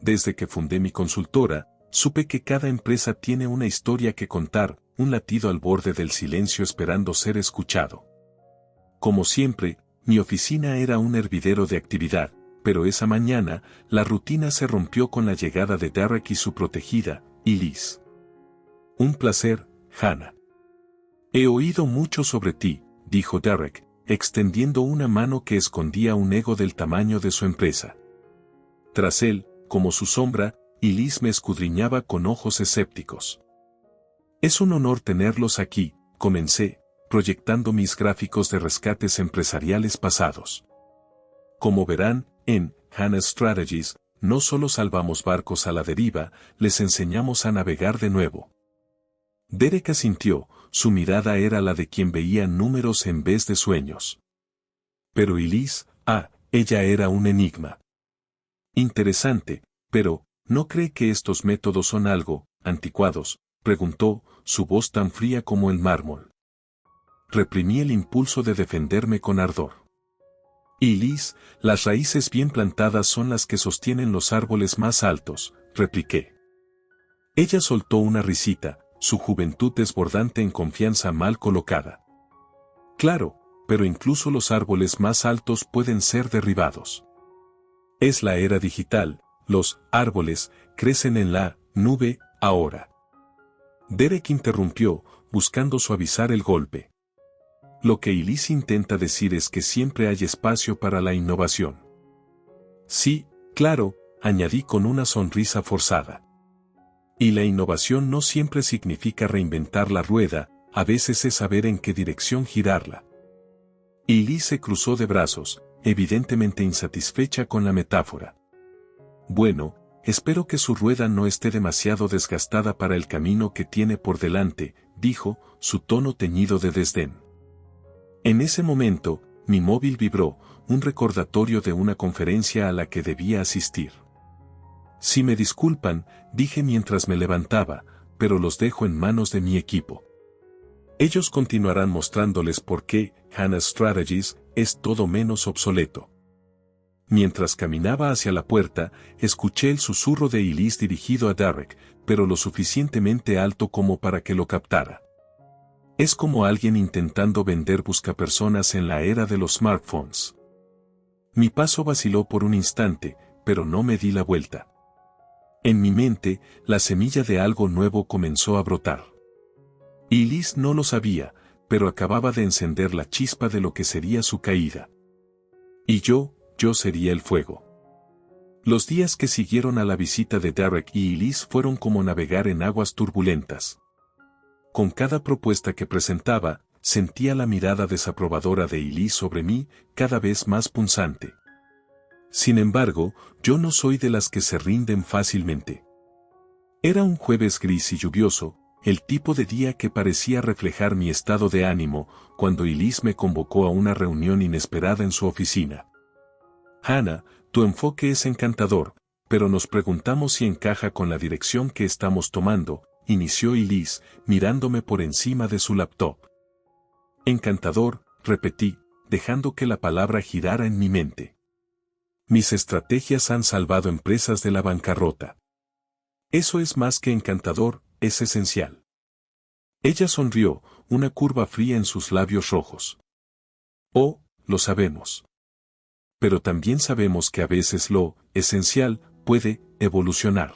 Desde que fundé mi consultora, supe que cada empresa tiene una historia que contar, un latido al borde del silencio esperando ser escuchado. Como siempre, mi oficina era un hervidero de actividad, pero esa mañana, la rutina se rompió con la llegada de Derek y su protegida, Elise. Un placer, Hannah. He oído mucho sobre ti, dijo Derek, extendiendo una mano que escondía un ego del tamaño de su empresa. Tras él, como su sombra, Elise me escudriñaba con ojos escépticos. Es un honor tenerlos aquí, comencé, proyectando mis gráficos de rescates empresariales pasados. Como verán, en Hannah Strategies, no solo salvamos barcos a la deriva, les enseñamos a navegar de nuevo. Derek asintió, su mirada era la de quien veía números en vez de sueños. Pero Elise, ella era un enigma. Interesante, pero, ¿no cree que estos métodos son algo anticuados?, preguntó, su voz tan fría como el mármol. Reprimí el impulso de defenderme con ardor. Elise, las raíces bien plantadas son las que sostienen los árboles más altos, repliqué. Ella soltó una risita, su juventud desbordante en confianza mal colocada. Claro, pero incluso los árboles más altos pueden ser derribados. Es la era digital, los árboles crecen en la nube ahora. Derek interrumpió, buscando suavizar el golpe. Lo que Elise intenta decir es que siempre hay espacio para la innovación. Sí, claro, añadí con una sonrisa forzada. Y la innovación no siempre significa reinventar la rueda, a veces es saber en qué dirección girarla. Elise se cruzó de brazos, evidentemente insatisfecha con la metáfora. Bueno, espero que su rueda no esté demasiado desgastada para el camino que tiene por delante, dijo, su tono teñido de desdén. En ese momento, mi móvil vibró, un recordatorio de una conferencia a la que debía asistir. Si me disculpan, dije mientras me levantaba, pero los dejo en manos de mi equipo. Ellos continuarán mostrándoles por qué Hannah Strategies es todo menos obsoleto. Mientras caminaba hacia la puerta, escuché el susurro de Elise dirigido a Derek, pero lo suficientemente alto como para que lo captara. Es como alguien intentando vender buscapersonas en la era de los smartphones. Mi paso vaciló por un instante, pero no me di la vuelta. En mi mente, la semilla de algo nuevo comenzó a brotar. Elise no lo sabía, pero acababa de encender la chispa de lo que sería su caída. Y yo sería el fuego. Los días que siguieron a la visita de Derek y Elise fueron como navegar en aguas turbulentas. Con cada propuesta que presentaba, sentía la mirada desaprobadora de Elise sobre mí, cada vez más punzante. Sin embargo, yo no soy de las que se rinden fácilmente. Era un jueves gris y lluvioso, el tipo de día que parecía reflejar mi estado de ánimo, cuando Elise me convocó a una reunión inesperada en su oficina. Hannah, tu enfoque es encantador, pero nos preguntamos si encaja con la dirección que estamos tomando, inició Elise, mirándome por encima de su laptop. Encantador, repetí, dejando que la palabra girara en mi mente. Mis estrategias han salvado empresas de la bancarrota. Eso es más que encantador, es esencial. Ella sonrió, una curva fría en sus labios rojos. Oh, lo sabemos. Pero también sabemos que a veces lo esencial puede evolucionar.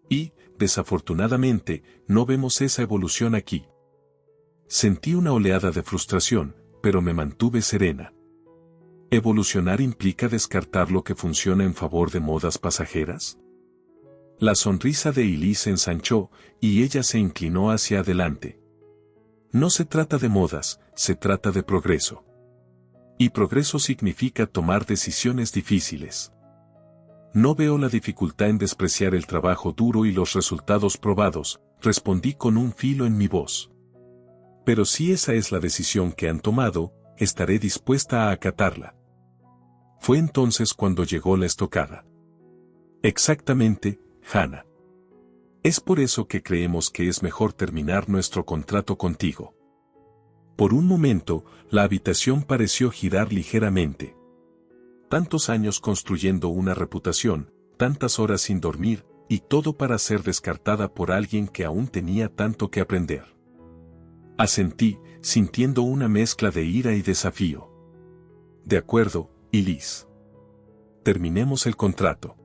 Y, desafortunadamente, no vemos esa evolución aquí. Sentí una oleada de frustración, pero me mantuve serena. ¿Evolucionar implica descartar lo que funciona en favor de modas pasajeras? La sonrisa de Elise se ensanchó, y ella se inclinó hacia adelante. No se trata de modas, se trata de progreso. Y progreso significa tomar decisiones difíciles. No veo la dificultad en despreciar el trabajo duro y los resultados probados, respondí con un filo en mi voz. Pero si esa es la decisión que han tomado, estaré dispuesta a acatarla. Fue entonces cuando llegó la estocada. Exactamente, Hannah. Es por eso que creemos que es mejor terminar nuestro contrato contigo. Por un momento, la habitación pareció girar ligeramente. Tantos años construyendo una reputación, tantas horas sin dormir, y todo para ser descartada por alguien que aún tenía tanto que aprender. Asentí, sintiendo una mezcla de ira y desafío. De acuerdo, Elise. Terminemos el contrato.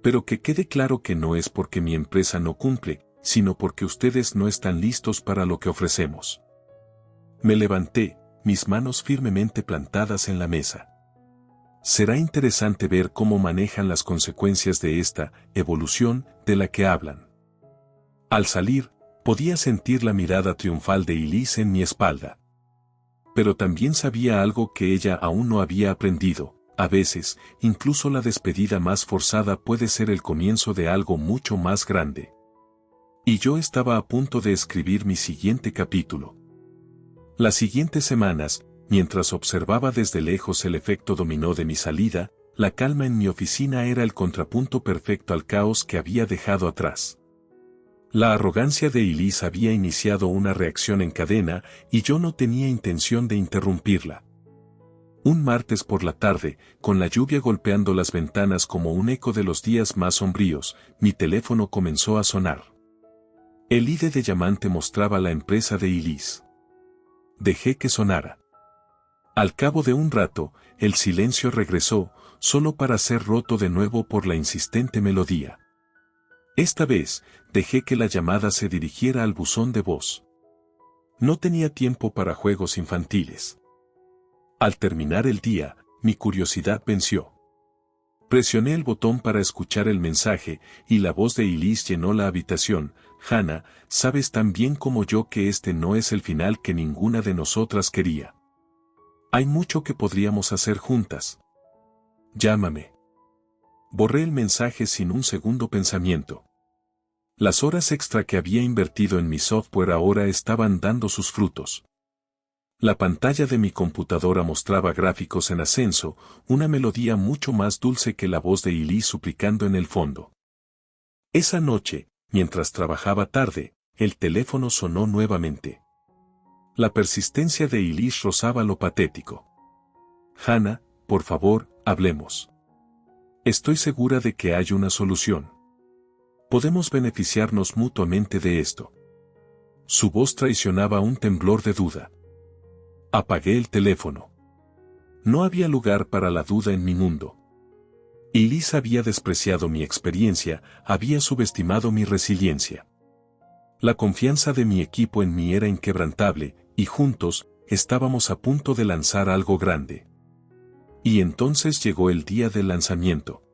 Pero que quede claro que no es porque mi empresa no cumple, sino porque ustedes no están listos para lo que ofrecemos. Me levanté, mis manos firmemente plantadas en la mesa. Será interesante ver cómo manejan las consecuencias de esta evolución de la que hablan. Al salir, podía sentir la mirada triunfal de Elise en mi espalda. Pero también sabía algo que ella aún no había aprendido. A veces, incluso la despedida más forzada puede ser el comienzo de algo mucho más grande. Y yo estaba a punto de escribir mi siguiente capítulo. Las siguientes semanas, mientras observaba desde lejos el efecto dominó de mi salida, la calma en mi oficina era el contrapunto perfecto al caos que había dejado atrás. La arrogancia de Elise había iniciado una reacción en cadena y yo no tenía intención de interrumpirla. Un martes por la tarde, con la lluvia golpeando las ventanas como un eco de los días más sombríos, mi teléfono comenzó a sonar. El ID de llamante mostraba la empresa de Elise. Dejé que sonara. Al cabo de un rato, el silencio regresó, solo para ser roto de nuevo por la insistente melodía. Esta vez, dejé que la llamada se dirigiera al buzón de voz. No tenía tiempo para juegos infantiles. Al terminar el día, mi curiosidad venció. Presioné el botón para escuchar el mensaje, y la voz de Elise llenó la habitación. Hannah, sabes tan bien como yo que este no es el final que ninguna de nosotras quería. Hay mucho que podríamos hacer juntas. Llámame. Borré el mensaje sin un segundo pensamiento. Las horas extra que había invertido en mi software ahora estaban dando sus frutos. La pantalla de mi computadora mostraba gráficos en ascenso, una melodía mucho más dulce que la voz de Elise suplicando en el fondo. Esa noche, mientras trabajaba tarde, el teléfono sonó nuevamente. La persistencia de Elise rozaba lo patético. Hannah, por favor, hablemos. Estoy segura de que hay una solución. Podemos beneficiarnos mutuamente de esto. Su voz traicionaba un temblor de duda. Apagué el teléfono. No había lugar para la duda en mi mundo. Elise había despreciado mi experiencia, había subestimado mi resiliencia. La confianza de mi equipo en mí era inquebrantable, y juntos, estábamos a punto de lanzar algo grande. Y entonces llegó el día del lanzamiento.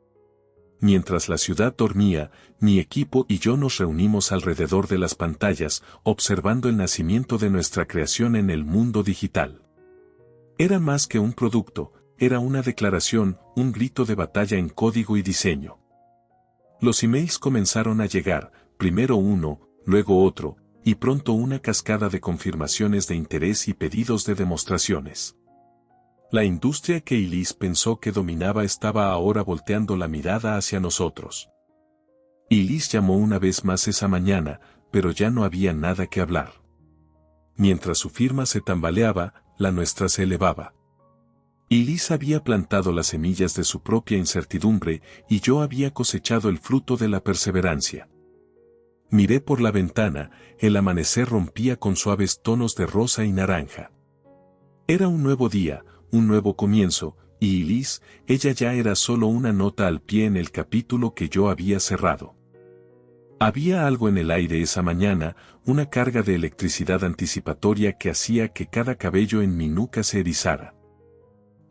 Mientras la ciudad dormía, mi equipo y yo nos reunimos alrededor de las pantallas, observando el nacimiento de nuestra creación en el mundo digital. Era más que un producto, era una declaración, un grito de batalla en código y diseño. Los emails comenzaron a llegar, primero uno, luego otro, y pronto una cascada de confirmaciones de interés y pedidos de demostraciones. La industria que Elise pensó que dominaba estaba ahora volteando la mirada hacia nosotros. Elise llamó una vez más esa mañana, pero ya no había nada que hablar. Mientras su firma se tambaleaba, la nuestra se elevaba. Elise había plantado las semillas de su propia incertidumbre y yo había cosechado el fruto de la perseverancia. Miré por la ventana, el amanecer rompía con suaves tonos de rosa y naranja. Era un nuevo día, un nuevo comienzo, y Elise, ella ya era solo una nota al pie en el capítulo que yo había cerrado. Había algo en el aire esa mañana, una carga de electricidad anticipatoria que hacía que cada cabello en mi nuca se erizara.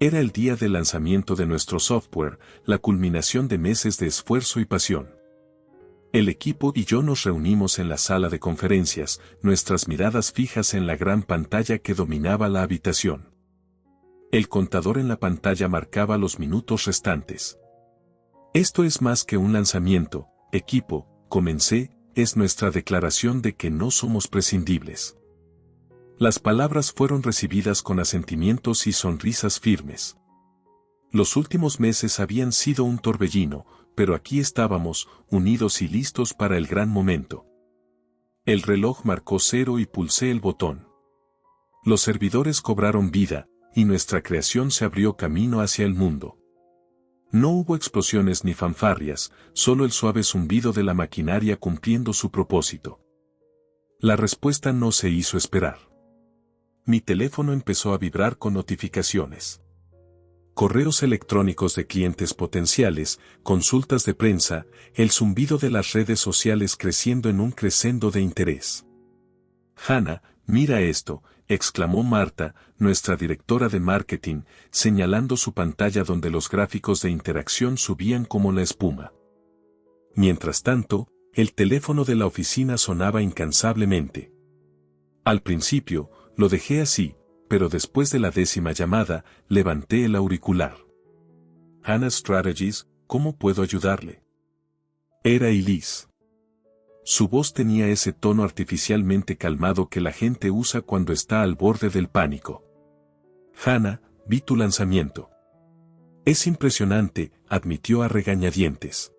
Era el día del lanzamiento de nuestro software, la culminación de meses de esfuerzo y pasión. El equipo y yo nos reunimos en la sala de conferencias, nuestras miradas fijas en la gran pantalla que dominaba la habitación. El contador en la pantalla marcaba los minutos restantes. Esto es más que un lanzamiento, equipo, comencé, es nuestra declaración de que no somos prescindibles. Las palabras fueron recibidas con asentimientos y sonrisas firmes. Los últimos meses habían sido un torbellino, pero aquí estábamos, unidos y listos para el gran momento. El reloj marcó 0 y pulsé el botón. Los servidores cobraron vida, y nuestra creación se abrió camino hacia el mundo. No hubo explosiones ni fanfarrias, solo el suave zumbido de la maquinaria cumpliendo su propósito. La respuesta no se hizo esperar. Mi teléfono empezó a vibrar con notificaciones. Correos electrónicos de clientes potenciales, consultas de prensa, el zumbido de las redes sociales creciendo en un crescendo de interés. «Hannah, mira esto», exclamó Marta, nuestra directora de marketing, señalando su pantalla donde los gráficos de interacción subían como la espuma. Mientras tanto, el teléfono de la oficina sonaba incansablemente. Al principio, lo dejé así, pero después de la 10ª llamada, levanté el auricular. «Hannah Strategies, ¿cómo puedo ayudarle?». Era Elise. Su voz tenía ese tono artificialmente calmado que la gente usa cuando está al borde del pánico. «Hannah, vi tu lanzamiento. Es impresionante», admitió a regañadientes.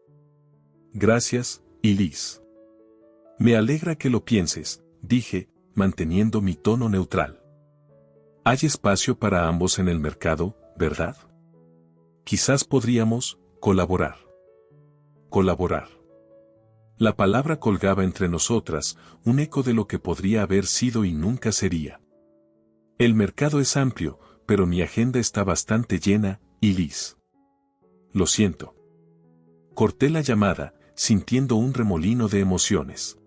«Gracias, Elise. Me alegra que lo pienses», dije, manteniendo mi tono neutral. «Hay espacio para ambos en el mercado, ¿verdad? Quizás podríamos colaborar». Colaborar. La palabra colgaba entre nosotras, un eco de lo que podría haber sido y nunca sería. «El mercado es amplio, pero mi agenda está bastante llena, Elise. Lo siento». Corté la llamada, sintiendo un remolino de emociones.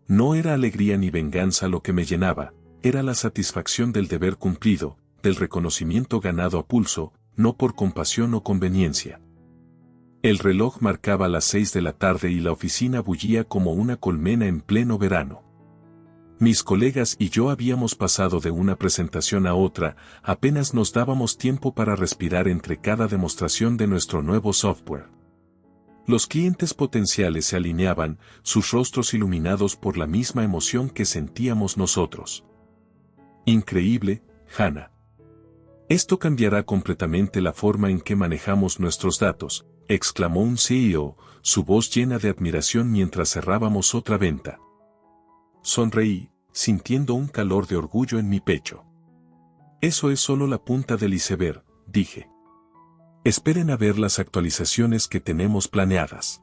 No era alegría ni venganza lo que me llenaba, era la satisfacción del deber cumplido, del reconocimiento ganado a pulso, no por compasión o conveniencia. El reloj marcaba las 6 de la tarde y la oficina bullía como una colmena en pleno verano. Mis colegas y yo habíamos pasado de una presentación a otra, apenas nos dábamos tiempo para respirar entre cada demostración de nuestro nuevo software. Los clientes potenciales se alineaban, sus rostros iluminados por la misma emoción que sentíamos nosotros. «Increíble, Hannah. Esto cambiará completamente la forma en que manejamos nuestros datos», exclamó un CEO, su voz llena de admiración mientras cerrábamos otra venta. Sonreí, sintiendo un calor de orgullo en mi pecho. «Eso es solo la punta del iceberg», dije. «Esperen a ver las actualizaciones que tenemos planeadas».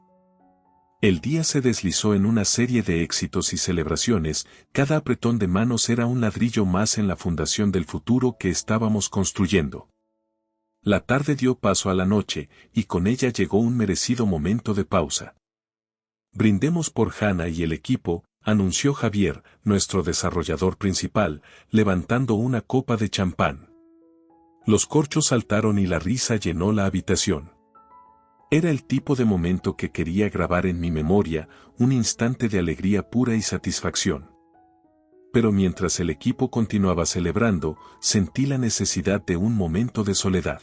El día se deslizó en una serie de éxitos y celebraciones, cada apretón de manos era un ladrillo más en la fundación del futuro que estábamos construyendo. La tarde dio paso a la noche, y con ella llegó un merecido momento de pausa. «Brindemos por Hannah y el equipo», anunció Javier, nuestro desarrollador principal, levantando una copa de champán. Los corchos saltaron y la risa llenó la habitación. Era el tipo de momento que quería grabar en mi memoria, un instante de alegría pura y satisfacción. Pero mientras el equipo continuaba celebrando, sentí la necesidad de un momento de soledad.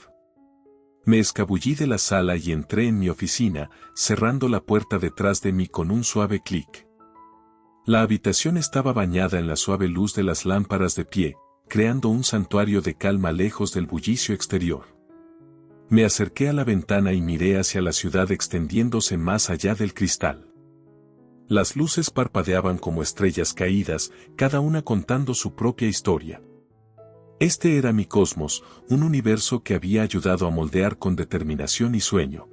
Me escabullí de la sala y entré en mi oficina, cerrando la puerta detrás de mí con un suave clic. La habitación estaba bañada en la suave luz de las lámparas de pie, creando un santuario de calma lejos del bullicio exterior. Me acerqué a la ventana y miré hacia la ciudad extendiéndose más allá del cristal. Las luces parpadeaban como estrellas caídas, cada una contando su propia historia. Este era mi cosmos, un universo que había ayudado a moldear con determinación y sueño.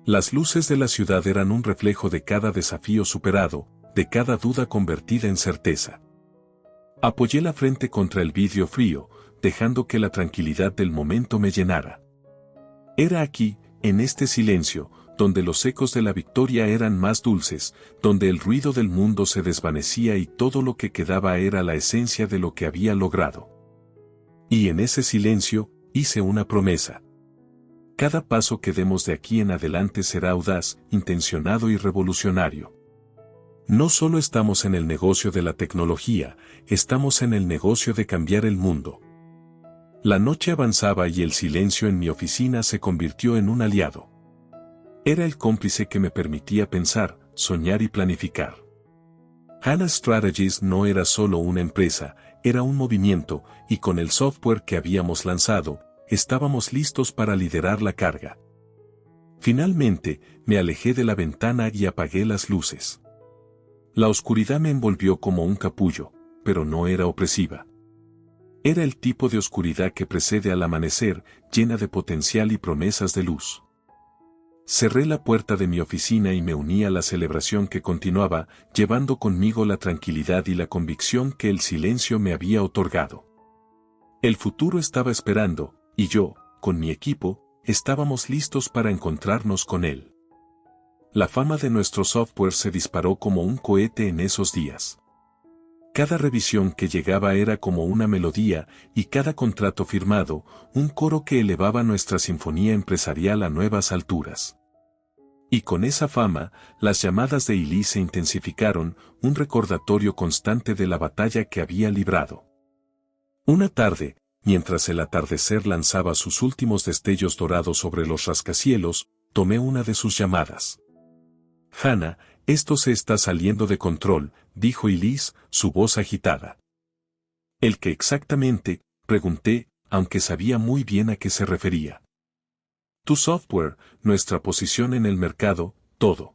Las luces de la ciudad eran un reflejo de cada desafío superado, de cada duda convertida en certeza. Apoyé la frente contra el vidrio frío, dejando que la tranquilidad del momento me llenara. Era aquí, en este silencio, donde los ecos de la victoria eran más dulces, donde el ruido del mundo se desvanecía y todo lo que quedaba era la esencia de lo que había logrado. Y en ese silencio, hice una promesa. Cada paso que demos de aquí en adelante será audaz, intencionado y revolucionario. No solo estamos en el negocio de la tecnología, estamos en el negocio de cambiar el mundo. La noche avanzaba y el silencio en mi oficina se convirtió en un aliado. Era el cómplice que me permitía pensar, soñar y planificar. Hannah Strategies no era solo una empresa, era un movimiento, y con el software que habíamos lanzado, estábamos listos para liderar la carga. Finalmente, me alejé de la ventana y apagué las luces. La oscuridad me envolvió como un capullo, pero no era opresiva. Era el tipo de oscuridad que precede al amanecer, llena de potencial y promesas de luz. Cerré la puerta de mi oficina y me uní a la celebración que continuaba, llevando conmigo la tranquilidad y la convicción que el silencio me había otorgado. El futuro estaba esperando, y yo, con mi equipo, estábamos listos para encontrarnos con él. La fama de nuestro software se disparó como un cohete en esos días. Cada revisión que llegaba era como una melodía, y cada contrato firmado, un coro que elevaba nuestra sinfonía empresarial a nuevas alturas. Y con esa fama, las llamadas de Elise se intensificaron, un recordatorio constante de la batalla que había librado. Una tarde, mientras el atardecer lanzaba sus últimos destellos dorados sobre los rascacielos, tomé una de sus llamadas. «Hannah, esto se está saliendo de control», dijo Elise, su voz agitada. «¿El qué exactamente?», pregunté, aunque sabía muy bien a qué se refería. «Tu software, nuestra posición en el mercado, todo.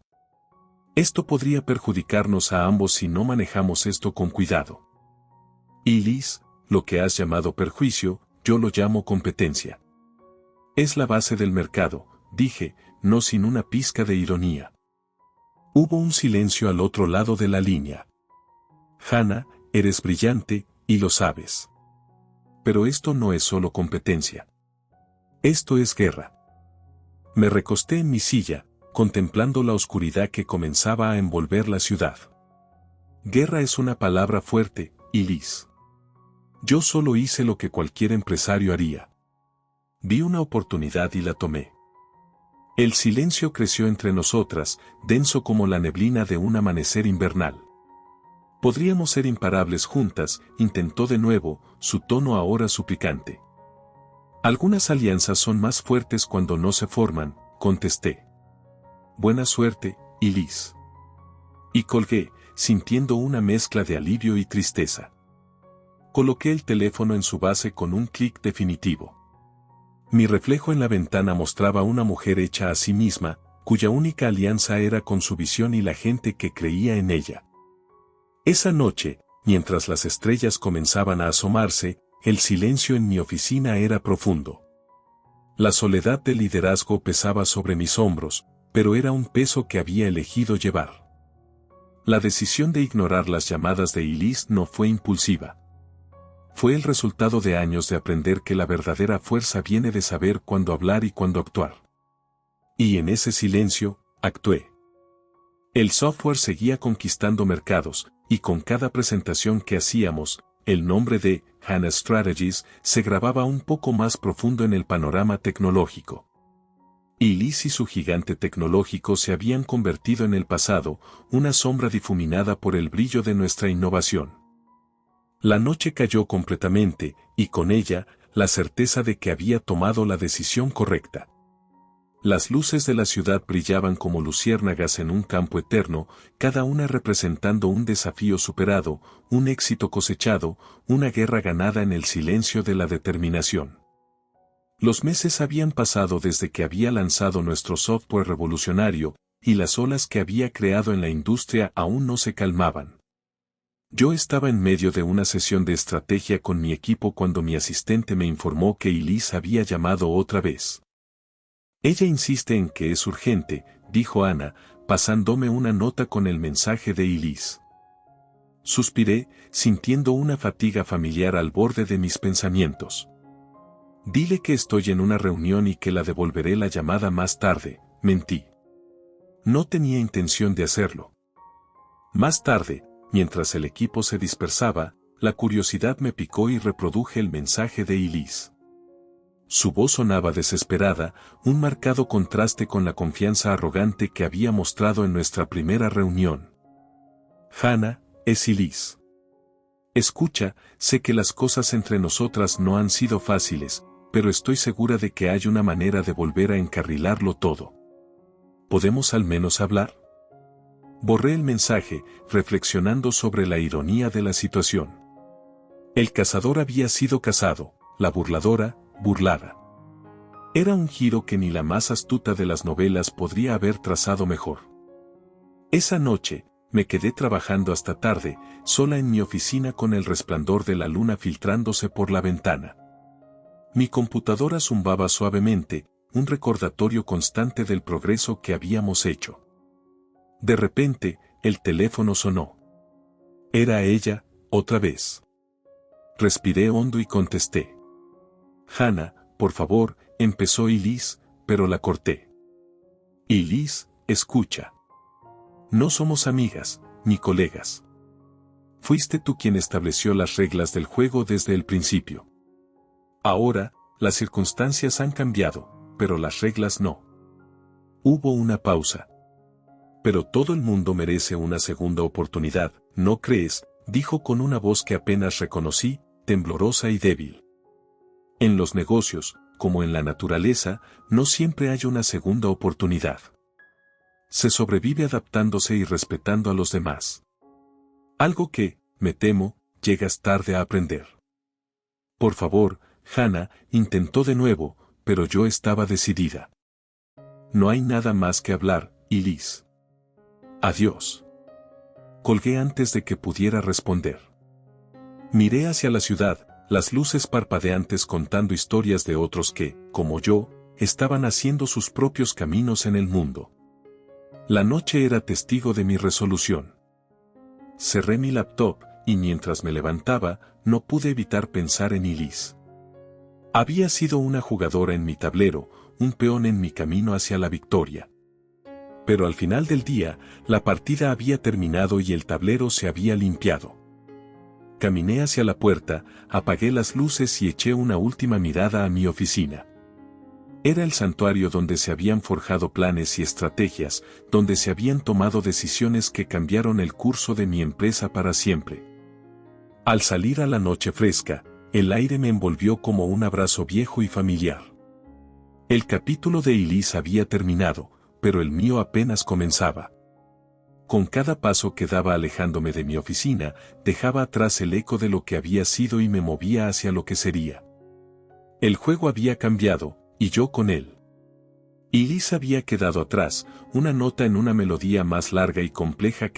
Esto podría perjudicarnos a ambos si no manejamos esto con cuidado». «Elise, lo que has llamado perjuicio, yo lo llamo competencia. Es la base del mercado», dije, no sin una pizca de ironía. Hubo un silencio al otro lado de la línea. «Hannah, eres brillante, y lo sabes. Pero esto no es solo competencia. Esto es guerra». Me recosté en mi silla, contemplando la oscuridad que comenzaba a envolver la ciudad. Guerra es una palabra fuerte, Elise. Yo solo hice lo que cualquier empresario haría. Vi una oportunidad y la tomé. El silencio creció entre nosotras, denso como la neblina de un amanecer invernal. «Podríamos ser imparables juntas», intentó de nuevo, su tono ahora suplicante. «Algunas alianzas son más fuertes cuando no se forman», contesté. «Buena suerte, Elise». Y colgué, sintiendo una mezcla de alivio y tristeza. Coloqué el teléfono en su base con un clic definitivo. Mi reflejo en la ventana mostraba una mujer hecha a sí misma, cuya única alianza era con su visión y la gente que creía en ella. Esa noche, mientras las estrellas comenzaban a asomarse, el silencio en mi oficina era profundo. La soledad del liderazgo pesaba sobre mis hombros, pero era un peso que había elegido llevar. La decisión de ignorar las llamadas de Elise no fue impulsiva. Fue el resultado de años de aprender que la verdadera fuerza viene de saber cuándo hablar y cuándo actuar. Y en ese silencio, actué. El software seguía conquistando mercados, y con cada presentación que hacíamos, el nombre de Hannah Strategies se grababa un poco más profundo en el panorama tecnológico. Elise y su gigante tecnológico se habían convertido en el pasado, una sombra difuminada por el brillo de nuestra innovación. La noche cayó completamente, y con ella, la certeza de que había tomado la decisión correcta. Las luces de la ciudad brillaban como luciérnagas en un campo eterno, cada una representando un desafío superado, un éxito cosechado, una guerra ganada en el silencio de la determinación. Los meses habían pasado desde que había lanzado nuestro software revolucionario, y las olas que había creado en la industria aún no se calmaban. Yo estaba en medio de una sesión de estrategia con mi equipo cuando mi asistente me informó que Elise había llamado otra vez. «Ella insiste en que es urgente», dijo Hannah, pasándome una nota con el mensaje de Elise. Suspiré, sintiendo una fatiga familiar al borde de mis pensamientos. «Dile que estoy en una reunión y que la devolveré la llamada más tarde», mentí. No tenía intención de hacerlo. Más tarde, mientras el equipo se dispersaba, la curiosidad me picó y reproduje el mensaje de Elise. Su voz sonaba desesperada, un marcado contraste con la confianza arrogante que había mostrado en nuestra primera reunión. «Hannah, es Elise. Escucha, sé que las cosas entre nosotras no han sido fáciles, pero estoy segura de que hay una manera de volver a encarrilarlo todo. ¿Podemos al menos hablar?». Borré el mensaje, reflexionando sobre la ironía de la situación. El cazador había sido cazado, la burladora, burlada. Era un giro que ni la más astuta de las novelas podría haber trazado mejor. Esa noche, Me quedé trabajando hasta tarde, sola en mi oficina con el resplandor de la luna filtrándose por la ventana. Mi computadora zumbaba suavemente, un recordatorio constante del progreso que habíamos hecho. De repente, el teléfono sonó. Era ella, otra vez. Respiré hondo y contesté. Hannah, por favor, empezó Elise, pero la corté. Elise, escucha. No somos amigas, ni colegas. Fuiste tú quien estableció las reglas del juego desde el principio. Ahora, las circunstancias han cambiado, pero las reglas no. Hubo una pausa. Pero todo el mundo merece una segunda oportunidad, ¿no crees?, dijo con una voz que apenas reconocí, temblorosa y débil. En los negocios, como en la naturaleza, no siempre hay una segunda oportunidad. Se sobrevive adaptándose y respetando a los demás. Algo que, me temo, llegas tarde a aprender. Por favor, Hannah, intentó de nuevo, pero yo estaba decidida. No hay nada más que hablar, Elise. Adiós. Colgué antes de que pudiera responder. Miré hacia la ciudad, las luces parpadeantes contando historias de otros que, como yo, estaban haciendo sus propios caminos en el mundo. La noche era testigo de mi resolución. Cerré mi laptop, y mientras me levantaba, no pude evitar pensar en Elise. Había sido una jugadora en mi tablero, un peón en mi camino hacia la victoria. Pero al final del día, la partida había terminado y el tablero se había limpiado. Caminé hacia la puerta, apagué las luces y eché una última mirada a mi oficina. Era el santuario donde se habían forjado planes y estrategias, donde se habían tomado decisiones que cambiaron el curso de mi empresa para siempre. Al salir a la noche fresca, el aire me envolvió como un abrazo viejo y familiar. El capítulo de Elise había terminado, pero el mío apenas comenzaba. Con cada paso que daba alejándome de mi oficina, dejaba atrás el eco de lo que había sido y me movía hacia lo que sería. El juego había cambiado, y yo con él. Elise había quedado atrás, una nota en una melodía más larga y compleja